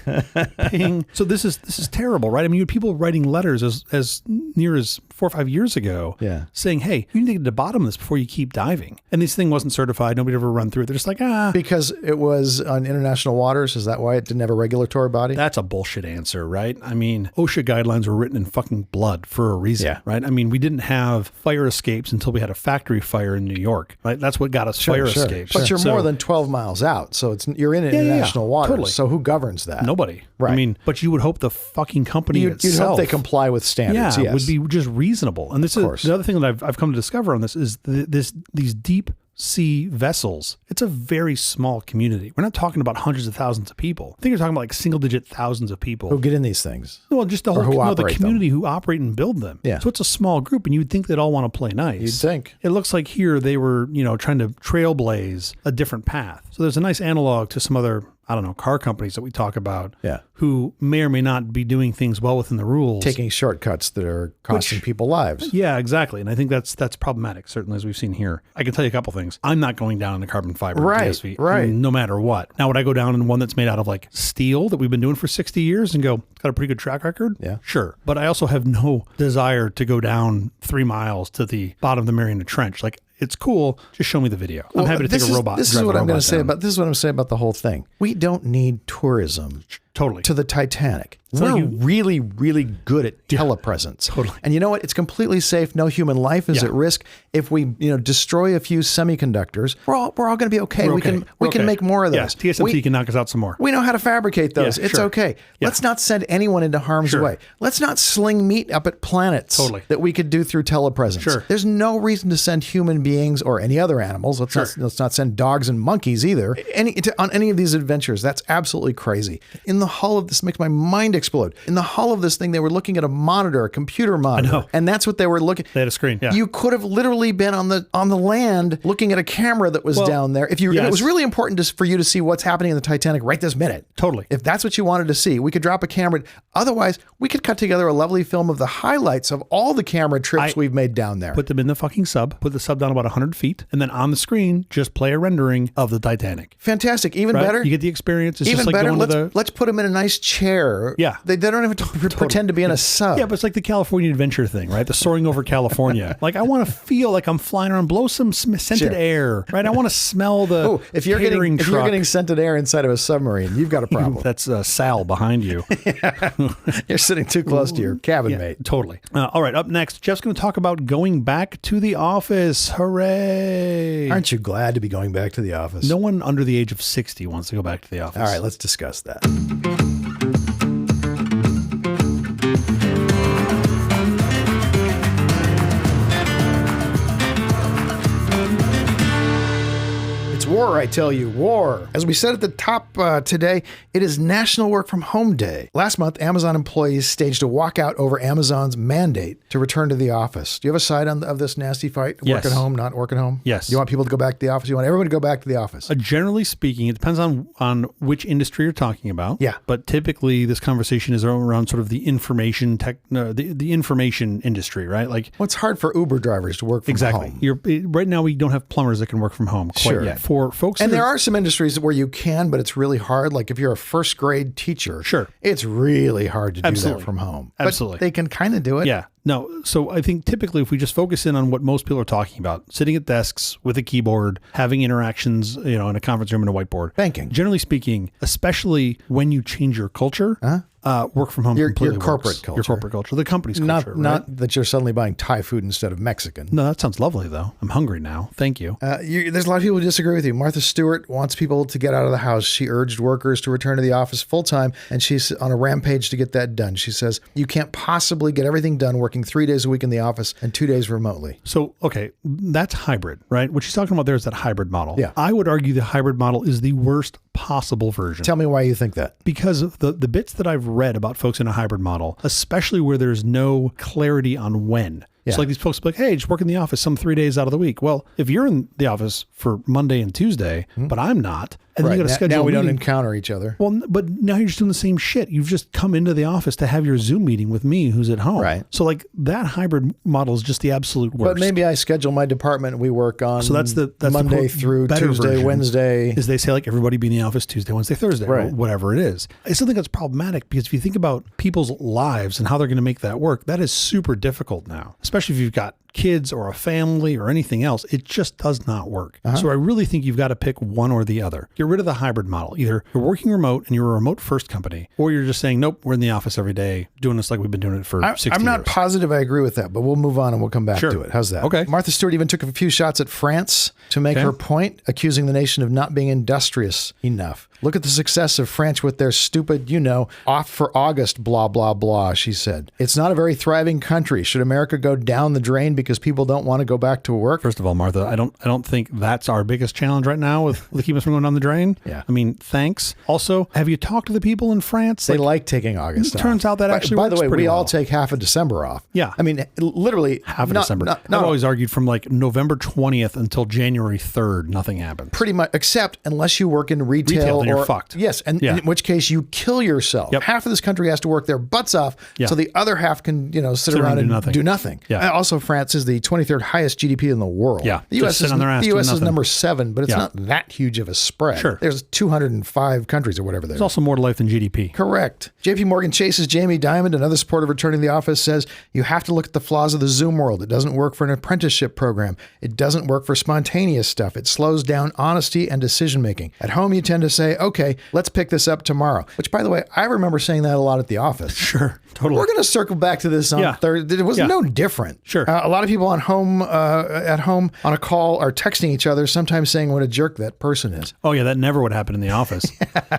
ping. So this is terrible, right? I mean, you had people writing letters as near as 4 or 5 years ago saying, hey, you need to get to the bottom of this before you keep diving. And this thing wasn't certified. Nobody ever run through it. They're just like, Because it was on international waters. Is that why it didn't have a regulatory body? That's a bullshit answer, right? I mean, OSHA guidelines were written in fucking blood for a reason, right? I mean, we didn't have fire escapes until we had a factory fire in New York, right? That's what got us fire escapes. But you're more than 12 miles out, so you're in international waters. Totally. So who governs that? Nobody. Right. I mean, but you would hope the fucking company You'd itself. hope they comply with standards. Yeah, would be just reasonable. And this is the other thing that I've come to discover on this is these deep sea vessels. It's a very small community. We're not talking about hundreds of thousands of people. I think you're talking about like single-digit thousands of people who get in these things. Well, just the whole the community who operate and build them. Yeah. So it's a small group, and you would think they'd all want to play nice. You'd think. It looks like here they were, trying to trailblaze a different path. So there's a nice analog to some other I don't know, car companies that we talk about Yeah. who may or may not be doing things well within the rules. Taking shortcuts that are costing people lives. Yeah, exactly. And I think that's problematic, certainly, as we've seen here. I can tell you a couple things. I'm not going down in a carbon fiber DSV, right. no matter what. Now, would I go down in one that's made out of like steel that we've been doing for 60 years and go, it's got a pretty good track record? Yeah. Sure. But I also have no desire to go down 3 miles to the bottom of the Mariana Trench. Like, it's cool. Just show me the video. I'm happy to take a robot. This is what I'm going to say about this is what I'm saying about the whole thing. We don't need tourism Totally. to the Titanic. It's We're like really, really good at telepresence. Totally. And you know what? It's completely safe. No human life is at risk. If we, destroy a few semiconductors, we're all going to be okay. We can make more of those. Yeah, TSMC can knock us out some more. We know how to fabricate those. Yeah, it's sure. okay. Yeah. Let's not send anyone into harm's way. Let's not sling meat up at planets that we could do through telepresence. Sure. There's no reason to send human beings or any other animals. Let's not send dogs and monkeys either. On any of these adventures. That's absolutely crazy. In the hull of this makes my mind explode. In the hull of this thing, they were looking at a computer monitor. I know. And that's what they were looking. They had a screen. Yeah. You could have literally been on the land looking at a camera that was down there. If it was really important for you to see what's happening in the Titanic right this minute. Totally. If that's what you wanted to see, we could drop a camera. Otherwise, we could cut together a lovely film of the highlights of all the camera trips we've made down there. Put them in the fucking sub, put the sub down about 100 feet, and then on the screen, just play a rendering of the Titanic. Fantastic. Even better. You get the experience. It's Even just like better. going to the... Let's put them in a nice chair. Yeah. They don't even have to pretend to be in a sub. Yeah, but it's like the California Adventure thing, right? The soaring over California. Like, I want to feel like I'm flying around, blow some scented air, right? I want to smell the if you're getting scented air inside of a submarine, you've got a problem. That's Sal behind you. You're sitting too close to your cabin mate. Totally. All right, up next, Jeff's going to talk about going back to the office. Hooray. Aren't you glad to be going back to the office? No one under the age of 60 wants to go back to the office. All right, let's discuss that. War, I tell you, war. As we said at the top today, it is National Work From Home Day. Last month, Amazon employees staged a walkout over Amazon's mandate to return to the office. Do you have a side of this nasty fight? Yes. Work at home, not work at home? Yes. You want people to go back to the office? You want everyone to go back to the office? Generally speaking, it depends on which industry you're talking about. Yeah. But typically, this conversation is around sort of the information the information industry, right? Like, well, it's hard for Uber drivers to work from home. Right now, we don't have plumbers that can work from home quite yet. For folks, and there are some industries where you can, but it's really hard. Like if you're a first grade teacher, sure, it's really hard to do that from home. Absolutely, but they can kind of do it. Yeah. No, so I think typically if we just focus in on what most people are talking about, sitting at desks with a keyboard, having interactions, in a conference room and a whiteboard. Banking. Generally speaking, especially when you change your culture, work from home completely your corporate works. culture. Your corporate culture, the company's culture. Not that you're suddenly buying Thai food instead of Mexican. No, that sounds lovely though. I'm hungry now. Thank you. There's a lot of people who disagree with you. Martha Stewart wants people to get out of the house. She urged workers to return to the office full time, and she's on a rampage to get that done. She says, you can't possibly get everything done working 3 days a week in the office and 2 days remotely. So, okay, that's hybrid, right? What she's talking about there is that hybrid model. Yeah. I would argue the hybrid model is the worst possible version. Tell me why you think that. Because of the bits that I've read about folks in a hybrid model, especially where there's no clarity on when. Yeah. So like these folks be like, hey, just work in the office some 3 days out of the week. Well, if you're in the office for Monday and Tuesday, but I'm not, and then you got to schedule now we a don't meeting. encounter each other. Well, but now you're just doing the same shit. You've just come into the office to have your Zoom meeting with me who's at home. Right. So like that hybrid model is just the absolute worst. But maybe I schedule my department and we work on that's Monday the through better Tuesday, version, Wednesday. Is they say like everybody be in the office Tuesday, Wednesday, Thursday, Right. or whatever it is. I still think that's problematic because if you think about people's lives and how they're going to make that work, that is super difficult now, especially if you've got kids or a family or anything else. It just does not work. So I really think you've got to pick one or the other. Get rid of the hybrid model. Either you're working remote and you're a remote first company, or you're just saying, nope, we're in the office every day doing this like we've been doing it for 60 years. I'm not positive I agree with that, but we'll move on and we'll come back to it. How's that? Okay. Martha Stewart even took a few shots at France to make her point, accusing the nation of not being industrious enough. Look at the success of France with their stupid, off for August, blah, blah, blah, she said. It's not a very thriving country. Should America go down the drain because people don't want to go back to work? First of all, Martha, I don't think that's our biggest challenge right now with keeping us from going down the drain. Yeah. I mean, thanks. Also, have you talked to the people in France? They like taking August off. Turns out that actually By the works way, pretty we all well. take half of December off. Yeah. I mean, literally. Half of December. I've always argued from like November 20th until January 3rd, nothing happens. Pretty much, except unless you work in retail you're fucked. Yes, and in which case you kill yourself. Yep. Half of this country has to work their butts off, so the other half can sit around and do nothing. Yeah. Also, France is the 23rd highest GDP in the world. Yeah. The U.S. Just sit on their ass doing is nothing. number 7, but it's not that huge of a spread. Sure. There's 205 countries or whatever There's also more to life than GDP. Correct. JP Morgan Chase's Jamie Dimon, another supporter of returning to the office, says you have to look at the flaws of the Zoom world. It doesn't work for an apprenticeship program. It doesn't work for spontaneous stuff. It slows down honesty and decision making. At home, you tend to say, okay, let's pick this up tomorrow. Which, by the way, I remember saying that a lot at the office. Sure. Totally. We're going to circle back to this on Thursday. It was no different. Sure. A lot of people at home on a call are texting each other, sometimes saying what a jerk that person is. Oh, yeah, that never would happen in the office.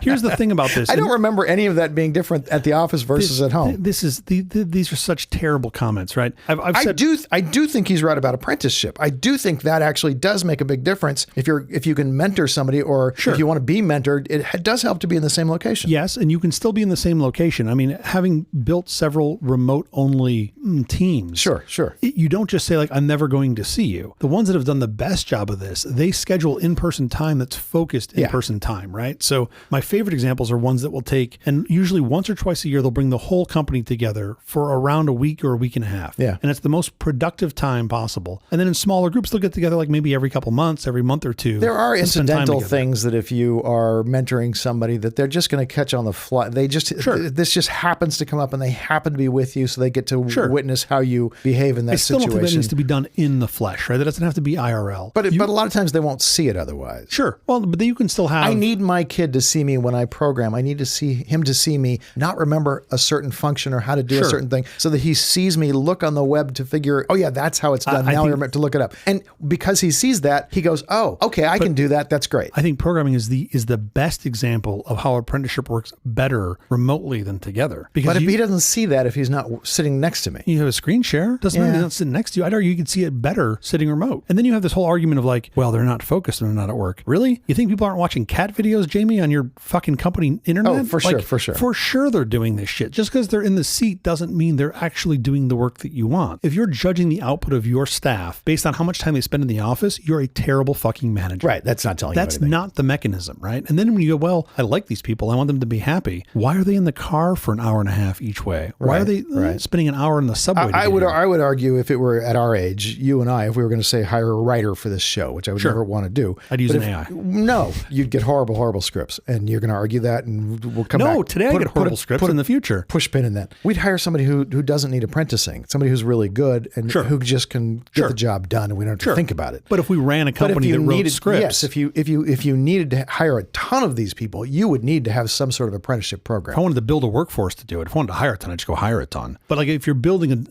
Here's the thing about this. I don't remember any of that being different at the office versus at home. These are such terrible comments, right? I've said, I do think he's right about apprenticeship. I do think that actually does make a big difference if you can mentor somebody, or if you want to be mentored, it does help to be in the same location. Yes, and you can still be in the same location. I mean, having built several remote-only teams. Sure. You don't just say, like, I'm never going to see you. The ones that have done the best job of this, they schedule in-person time that's focused in-person time, right? So my favorite examples are ones that will take, and usually once or twice a year, they'll bring the whole company together for around a week or a week and a half. Yeah. And it's the most productive time possible. And then in smaller groups, they'll get together like maybe every couple months, every month or two. There are incidental things that if you are mentoring somebody that they're just going to catch on the fly. This just happens to come up and they happen to be with you, so they get to witness how you behave in that situation. I still don't think that needs to be done in the flesh, right? That doesn't have to be IRL. But a lot of times they won't see it otherwise. Sure. Well, but you can still have... I need my kid to see me when I program. I need to see him to see me not remember a certain function or how to do a certain thing, so that he sees me look on the web to figure, oh yeah, that's how it's done. Now I remember to look it up. And because he sees that, he goes, oh, okay, I can do that. That's great. I think programming is the best example of how apprenticeship works better remotely than together. But if he doesn't see that, if he's not sitting next to me. You have a screen share. Doesn't mean he's not sitting next to you. I'd argue you could see it better sitting remote. And then you have this whole argument of like, well, they're not focused and they're not at work. Really? You think people aren't watching cat videos, Jamie, on your fucking company internet? Oh, for sure. For sure they're doing this shit. Just because they're in the seat doesn't mean they're actually doing the work that you want. If you're judging the output of your staff based on how much time they spend in the office, you're a terrible fucking manager. Right. That's not telling you anything. That's not the mechanism, right? And then when you go, well, I like these people, I want them to be happy. Why are they in the car for an hour and a half each way? Why are they spending an hour in the subway? I would argue if it were at our age, you and I, if we were going to say hire a writer for this show, which I would never want to do. I'd use an AI. No, you'd get horrible scripts, and you're going to argue that, and we'll come back. No, today I get horrible scripts in the future. Push pin in that. We'd hire somebody who doesn't need apprenticing, somebody who's really good and who just can get the job done, and we don't have to think about it. But if we ran a company that wrote scripts, yes, if you needed to hire a ton of these people, you would need to have some sort of apprenticeship program. If I wanted to build a workforce to do it, if I wanted to hire a ton, I'd just go hire a ton. But like if you're building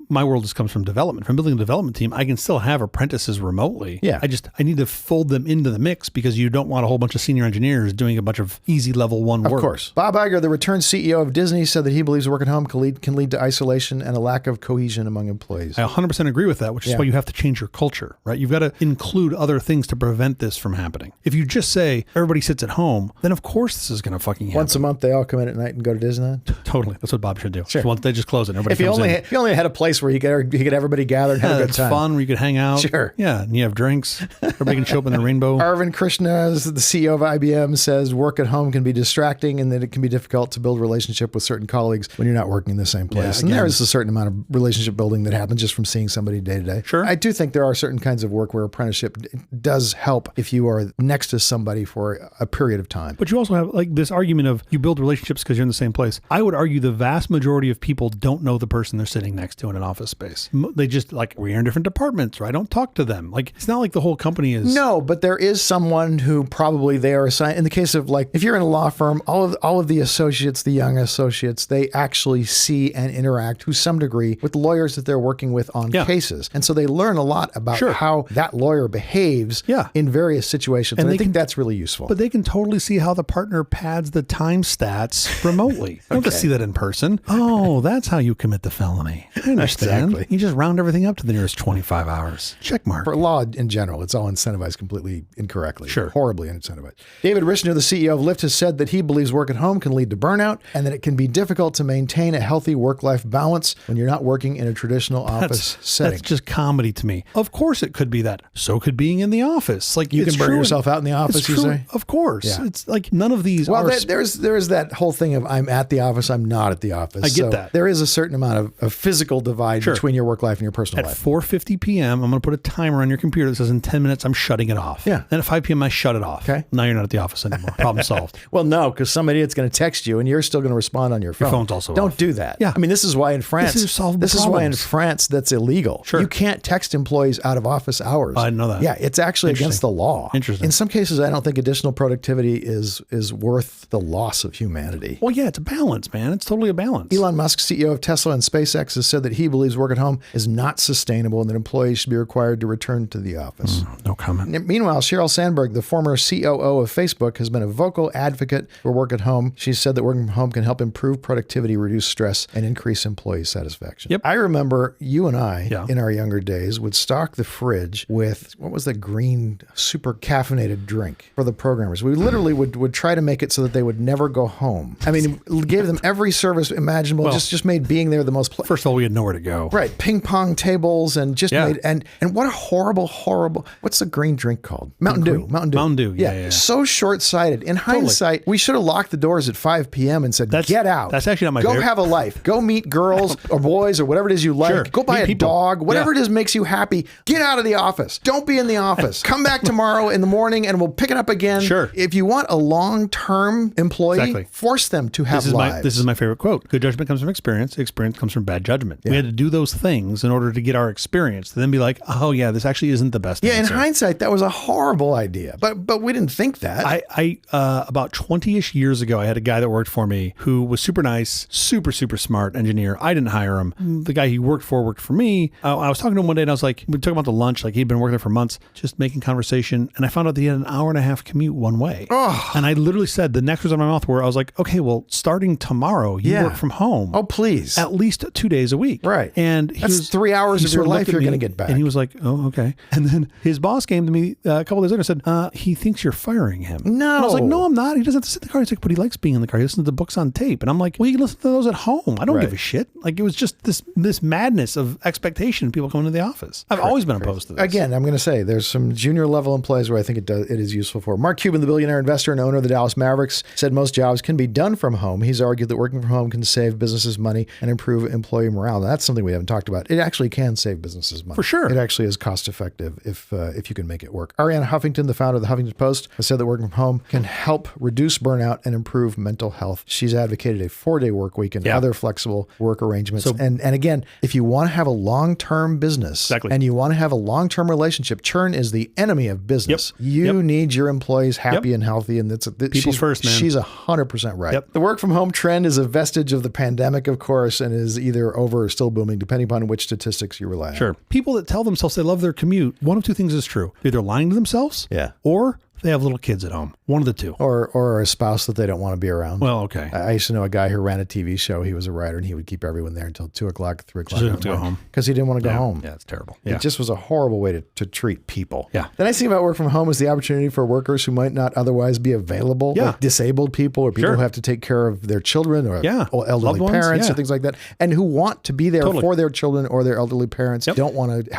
my world just comes from development. If I'm building a development team, I can still have apprentices remotely. Yeah. I need to fold them into the mix because you don't want a whole bunch of senior engineers doing a bunch of easy level one work. Of course. Bob Iger, the returned CEO of Disney, said that he believes work at home can lead to isolation and a lack of cohesion among employees. I 100% agree with that, which is why you have to change your culture, right? You've got to include other things to prevent this from happening. If you just say everybody sits at home, then of course this is going to fucking happen. Once a month, they all come in at night and go to Disneyland. Totally. That's what Bob should do. Sure. So once they just close it, everybody if you only had a place where you could everybody gather and have a good time. Fun, where you could hang out. Sure. Yeah, and you have drinks. Everybody can show up in their rainbow. Arvind Krishna, the CEO of IBM, says work at home can be distracting and that it can be difficult to build a relationship with certain colleagues when you're not working in the same place. And there is a certain amount of relationship building that happens just from seeing somebody day to day. Sure. I do think there are certain kinds of work where apprenticeship does help if you are next to somebody for a period of time. But you also have like this argument of you build relationships because you're in the same place. I would argue the vast majority of people don't know the person they're sitting next to in an office space. They just we're in different departments, or I don't talk to them. Like, it's not like the whole company is. No, but there is someone who probably they are assigned. In the case of if you're in a law firm, all of the associates, the young associates, they actually see and interact to some degree with lawyers that they're working with on cases. And so they learn a lot about how that lawyer behaves in various situations. And I think that's really useful. But they can totally see how the partner pads the time stats remotely. They don't have to see that in person. Oh, that's how you commit the felony. I understand. Exactly. You just round everything up to the nearest 25 hours. Check mark. For law in general, it's all incentivized completely incorrectly. Sure. Horribly incentivized. David Richner, the CEO of Lyft, has said that he believes work at home can lead to burnout and that it can be difficult to maintain a healthy work-life balance when you're not working in a traditional office setting. That's just comedy to me. Of course it could be that. So could being in the office. You can burn yourself out in the office, you say? Of course. course. Yeah. It's like none of these Well, are. there is that whole thing of I'm at the office, I'm not at the office. I get that. There is a certain amount of physical divide Sure. between your work life and your personal At life. 4:50 p.m., I'm going to put a timer on your computer that says in 10 minutes, I'm shutting it off. Yeah. Then at 5 p.m., I shut it off. Okay. Now you're not at the office anymore. Problem solved. Well, no, because some idiot's going to text you and you're still going to respond on your phone. phone's also Don't off. do that. Yeah. I mean, this is why in France, This is solvable why in problems. France that's illegal. Sure. You can't text employees out of office hours. I didn't know that. Yeah, it's actually against the law. Interesting. In some cases, I don't think additional productivity is worth the loss of humanity. Well, yeah, it's a balance, man. It's totally a balance. Elon Musk, CEO of Tesla and SpaceX, has said that he believes work at home is not sustainable and that employees should be required to return to the office. No comment. Meanwhile, Sheryl Sandberg, the former COO of Facebook, has been a vocal advocate for work at home. She said that working from home can help improve productivity, reduce stress, and increase employee satisfaction. Yep. I remember you and I, Yeah. in our younger days, would stock the fridge with, what was the green, super caffeinated drink for the programmers. We literally would try to make it so that they would never go home. I mean, gave them every service imaginable, Well, just made being there the most pleasant. First of all, we had nowhere to go. Right, ping pong tables and just Yeah. made and what a horrible. What's the green drink called? Mountain Dew. Mountain Dew. Yeah. So short-sighted. In hindsight, we should have locked the doors at 5 p.m. and said, "Get out." That's actually not my Go favorite. have a life. Go meet girls or boys or whatever it is you like. Sure. Go buy Meet a people. dog. Whatever Yeah. it is makes you happy. Get out of the office. Don't be in the office. Come back tomorrow in the morning and we'll pick it up again. Sure. If you want a long-term employee, Exactly. force them to have lives. This is my favorite quote. Good judgment comes from experience. Experience comes from bad judgment. We had to do those things in order to get our experience, to then be like, oh yeah, this actually isn't the best Yeah, answer. in hindsight, that was a horrible idea, but we didn't think that. I about 20-ish years ago, I had a guy that worked for me who was super nice, super smart engineer. I didn't hire him. The guy he worked for me. I was talking to him one day and I was like, we were talking about the lunch, like he'd been working there for months, just making conversation. And I found out that he had an hour and a half commute one way. Oh. And I literally said, the next words out of my mouth were, I was like, okay, well, starting tomorrow, you work from home. Oh, please. At least 2 days a week. Right. And That's 3 hours he of your sort looked life at you're me going to get back. And he was like, oh, okay. And then his boss came to me a couple days later and said, he thinks you're firing him. No. And I was like, no, I'm not. He doesn't have to sit in the car. He's like, but he likes being in the car. He listens to the books on tape. And I'm like, well, you can listen to those at home. I don't give a shit. Like, it was just this madness of expectation of people coming to the office. I've always been opposed to this. Again, I'm going to say there's some junior level employees where I think it is useful for. Mark Cuban, the billionaire investor and owner of the Dallas Mavericks, said most jobs can be done from home. He's argued that working from home can save businesses money and improve employee morale. Now, that's something we haven't talked about. It actually can save businesses money. For sure. It actually is cost effective if you can make it work. Ariana Huffington, the founder of the Huffington Post, has said that working from home can help reduce burnout and improve mental health. She's advocated a 4-day work week and other flexible work arrangements. And again, if you want to have a long-term business and you want to have a long-term relationship, churn is the enemy of business. You need your employees happy and healthy. And that's People first, man. She's 100% right. The work from home trend is a vestige of the pandemic, of course, and is either over or still booming, depending upon which statistics you rely on. Sure. People that tell themselves they love their commute, one of two things is true. They're either lying to themselves or they have little kids at home. One of the two. Or a spouse that they don't want to be around. Well, okay. I used to know a guy who ran a TV show. He was a writer and he would keep everyone there until 2 o'clock, 3 o'clock. Just to go home. Because he didn't want to go home. Yeah, it's terrible. It just was a horrible way to treat people. Yeah. The nice thing about work from home is the opportunity for workers who might not otherwise be available, like disabled people or people who have to take care of their children or elderly Loved parents ones, or things like that, and who want to be there for their children or their elderly parents, don't want to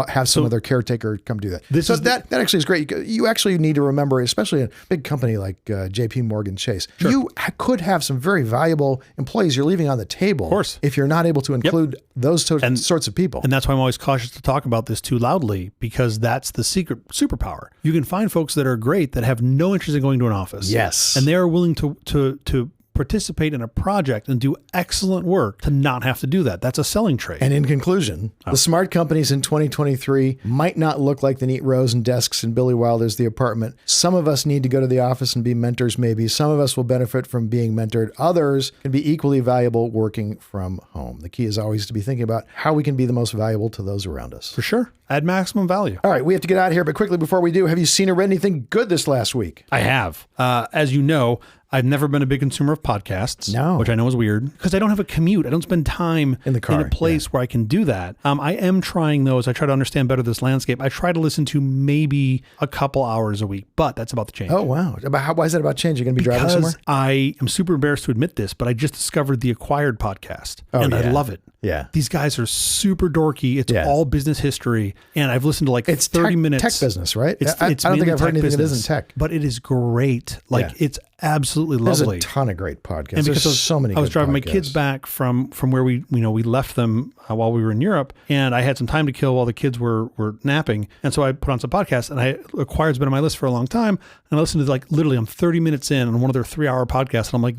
have some other caretaker come do that. That actually is great. You actually need to remember, especially a big company like JP Morgan Chase, you could have some very valuable employees you're leaving on the table. Of course. If you're not able to include those sorts of people. And that's why I'm always cautious to talk about this too loudly, because that's the secret superpower. You can find folks that are great that have no interest in going to an office. Yes. And they are willing to participate in a project and do excellent work to not have to do that. That's a selling trait. And in conclusion, the smart companies in 2023 might not look like the neat rows and desks in Billy Wilder's The Apartment. Some of us need to go to the office and be mentors, maybe. Some of us will benefit from being mentored. Others can be equally valuable working from home. The key is always to be thinking about how we can be the most valuable to those around us. For sure. Add maximum value. All right, we have to get out of here, but quickly before we do, have you seen or read anything good this last week? I have. As you know, I've never been a big consumer of podcasts. No. Which I know is weird because I don't have a commute. I don't spend time In the car, in a place where I can do that. I am trying those. I try to understand better this landscape. I try to listen to maybe a couple hours a week, but that's about to change. Oh, wow. Why is that about change? You're going to be driving somewhere? Because I am super embarrassed to admit this, but I just discovered the Acquired podcast, and I yeah. love it. Yeah. These guys are super dorky. It's Yeah. all business history, and I've listened to like It's 30 minutes. tech business, right? It's I don't think mainly I've heard tech anything that business, isn't tech. but it is great. Like Yeah. it's absolutely There's lovely. a ton of great podcasts. And There's because so many I was good driving my podcasts. kids back from where we left them while we were in Europe, and I had some time to kill while the kids were napping, and so I put on some podcasts. And Acquired's been on my list for a long time, and I listened to like literally I'm 30 minutes in on one of their 3-hour podcasts, and I'm like,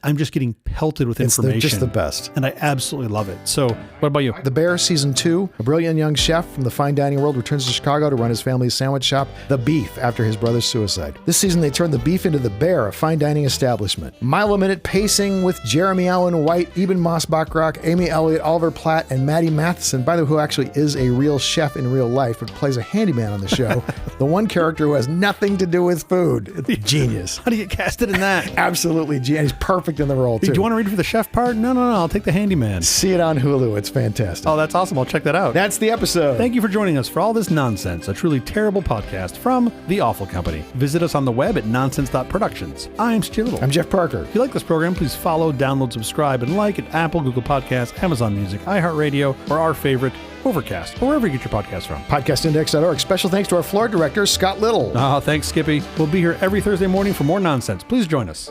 I'm just getting pelted with It's information. just the best. And I absolutely love it. So what about you? The Bear Season 2. A brilliant young chef from the fine dining world returns to Chicago to run his family's sandwich shop, The Beef, after his brother's suicide. This season, they turn The Beef into The Bear, a fine dining establishment. Mile-a-minute pacing with Jeremy Allen White, Eben Moss-Bachrach, Amy Elliott, Oliver Platt, and Maddie Matheson, by the way, who actually is a real chef in real life, but plays a handyman on the show. The one character who has nothing to do with food. It's genius. How do you get casted in that? Absolutely genius. He's perfect in the role, too. Do you want to read for the chef part? No. I'll take the handyman. See it on Hulu. It's fantastic. Oh, that's awesome. I'll check that out. That's the episode. Thank you for joining us for All This Nonsense, a truly terrible podcast from The Awful Company. Visit us on the web at nonsense.productions. I'm Stu Little. I'm Jeff Parker. If you like this program, please follow, download, subscribe, and like at Apple, Google Podcasts, Amazon Music, iHeartRadio, or our favorite, Overcast, or wherever you get your podcasts from. Podcastindex.org. Special thanks to our floor director, Scott Little. Oh, thanks, Skippy. We'll be here every Thursday morning for more nonsense. Please join us.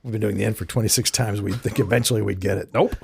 We've been doing the end for 26 times. We think eventually we'd get it. Nope.